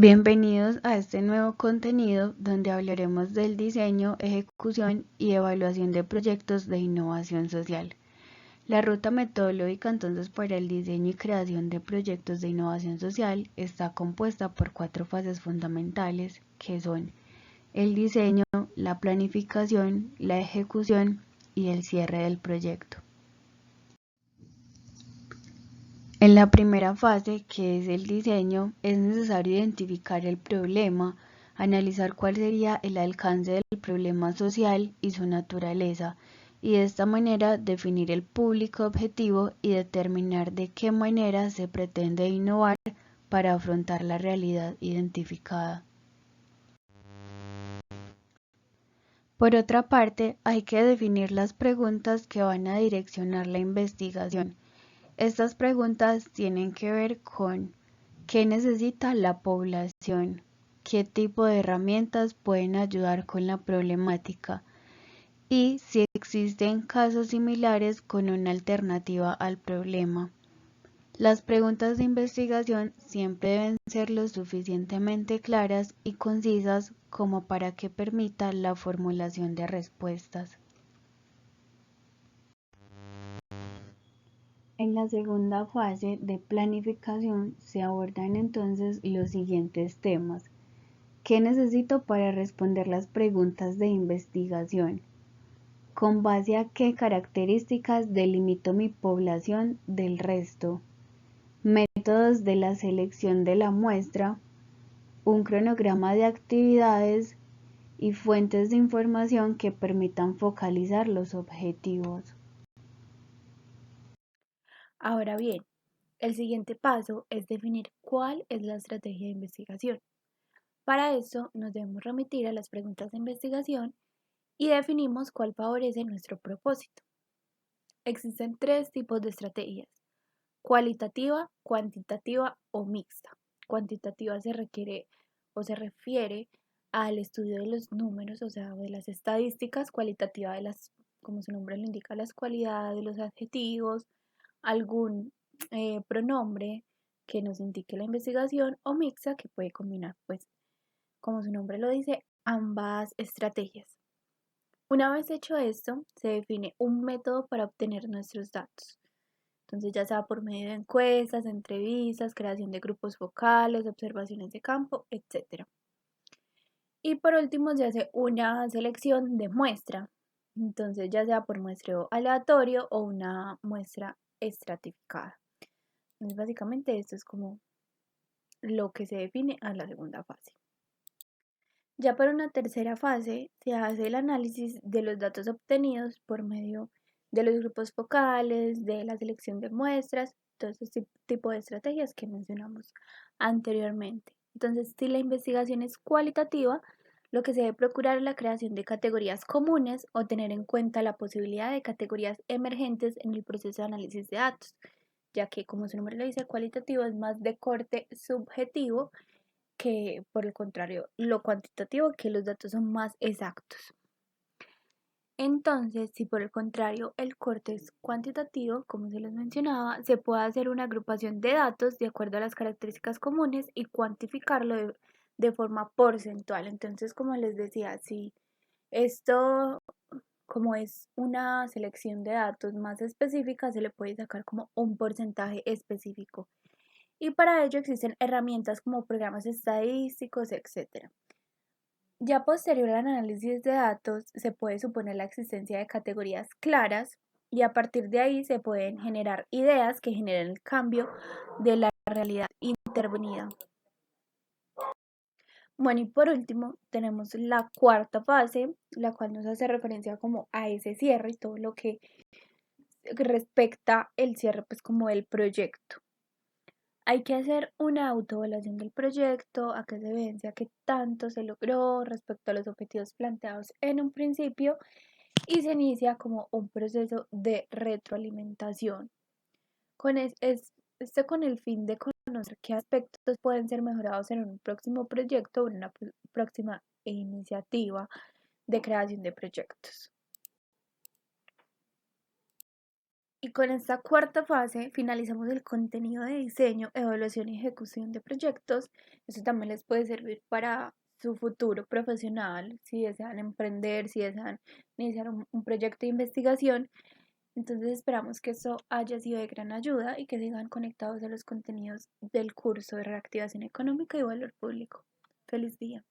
Bienvenidos a este nuevo contenido donde hablaremos del diseño, ejecución y evaluación de proyectos de innovación social. La ruta metodológica entonces para el diseño y creación de proyectos de innovación social está compuesta por 4 fases fundamentales que son el diseño, la planificación, la ejecución y el cierre del proyecto. En la primera fase, que es el diseño, es necesario identificar el problema, analizar cuál sería el alcance del problema social y su naturaleza, y de esta manera definir el público objetivo y determinar de qué manera se pretende innovar para afrontar la realidad identificada. Por otra parte, hay que definir las preguntas que van a direccionar la investigación. Estas preguntas tienen que ver con ¿qué necesita la población? ¿Qué tipo de herramientas pueden ayudar con la problemática? Y si existen casos similares con una alternativa al problema. Las preguntas de investigación siempre deben ser lo suficientemente claras y concisas como para que permita la formulación de respuestas. En la segunda fase de planificación se abordan entonces los siguientes temas. ¿Qué necesito para responder las preguntas de investigación? ¿Con base a qué características delimito mi población del resto? Métodos de la selección de la muestra, un cronograma de actividades y fuentes de información que permitan focalizar los objetivos. Ahora bien, el siguiente paso es definir cuál es la estrategia de investigación. Para eso nos debemos remitir a las preguntas de investigación y definimos cuál favorece nuestro propósito. Existen 3 tipos de estrategias: cualitativa, cuantitativa o mixta. Cuantitativa se requiere o se refiere al estudio de los números, o sea, de las estadísticas. Cualitativa de las, como su nombre lo indica, las cualidades, los adjetivos, algún pronombre que nos indique la investigación, o mixta, que puede combinar, pues, como su nombre lo dice, ambas estrategias. Una vez hecho esto, se define un método para obtener nuestros datos. Entonces, ya sea por medio de encuestas, entrevistas, creación de grupos focales, observaciones de campo, etc. Y por último, se hace una selección de muestra. Entonces, ya sea por muestreo aleatorio o una muestra estratificada. Entonces, básicamente esto es como lo que se define a la segunda fase. Ya para una tercera fase se hace el análisis de los datos obtenidos por medio de los grupos focales, de la selección de muestras, todo este tipo de estrategias que mencionamos anteriormente. Entonces, si la investigación es cualitativa, lo que se debe procurar es la creación de categorías comunes o tener en cuenta la posibilidad de categorías emergentes en el proceso de análisis de datos, ya que, como su nombre lo dice, cualitativo es más de corte subjetivo que, por el contrario, lo cuantitativo, que los datos son más exactos. Entonces, si por el contrario el corte es cuantitativo, como se les mencionaba, se puede hacer una agrupación de datos de acuerdo a las características comunes y cuantificarlo de forma porcentual. Entonces, como les decía, si esto, como es una selección de datos más específica, se le puede sacar como un porcentaje específico. Y para ello existen herramientas como programas estadísticos, etc. Ya posterior al análisis de datos, se puede suponer la existencia de categorías claras y a partir de ahí se pueden generar ideas que generen el cambio de la realidad intervenida. Bueno, y por último tenemos la cuarta fase, la cual nos hace referencia como a ese cierre y todo lo que respecta el cierre, pues como el proyecto. Hay que hacer una autoevaluación del proyecto, a qué se evidencia qué tanto se logró respecto a los objetivos planteados en un principio, y se inicia como un proceso de retroalimentación. Esto con el fin de conocer qué aspectos pueden ser mejorados en un próximo proyecto o en una próxima iniciativa de creación de proyectos. Y con esta cuarta fase finalizamos el contenido de diseño, evaluación y ejecución de proyectos. Eso también les puede servir para su futuro profesional, si desean emprender, si desean iniciar un proyecto de investigación. Entonces esperamos que eso haya sido de gran ayuda y que sigan conectados a los contenidos del curso de reactivación económica y valor público. Feliz día.